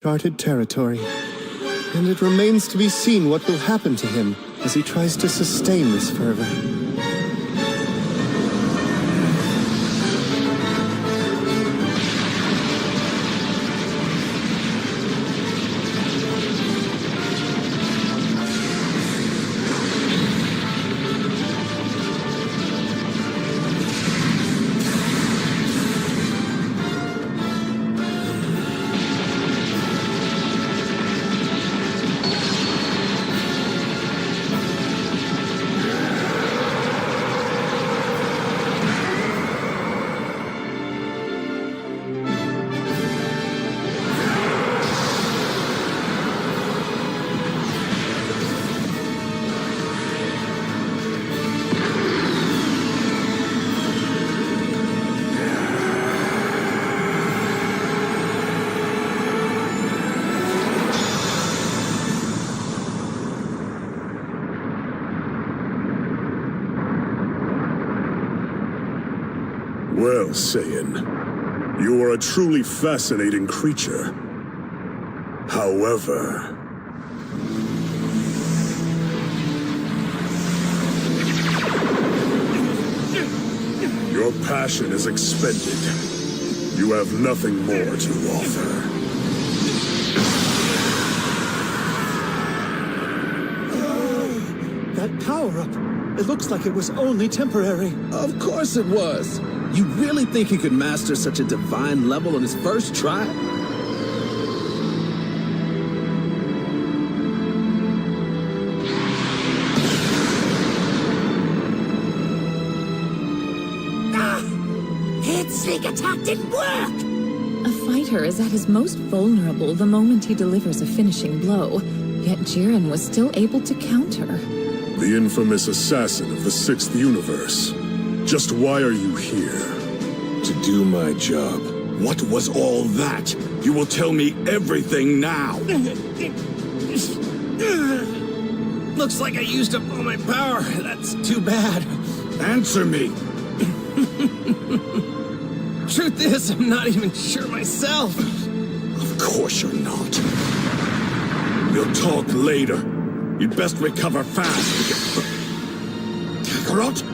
Uncharted territory, and it remains to be seen what will happen to him as he tries to sustain this fervor. Well, Saiyan, you are a truly fascinating creature. However... your passion is expended. You have nothing more to offer. That power-up, it looks like it was only temporary. Of course it was. You really think he could master such a divine level on his first try? His sneak attack didn't work! A fighter is at his most vulnerable the moment he delivers a finishing blow, yet Jiren was still able to counter. The infamous assassin of the 6th universe. Just why are you here? To do my job. What was all that? You will tell me everything now. Looks like I used up all my power. That's too bad. Answer me. Truth is, I'm not even sure myself. Of course you're not. We'll talk later. You'd best recover fast. Kakarot?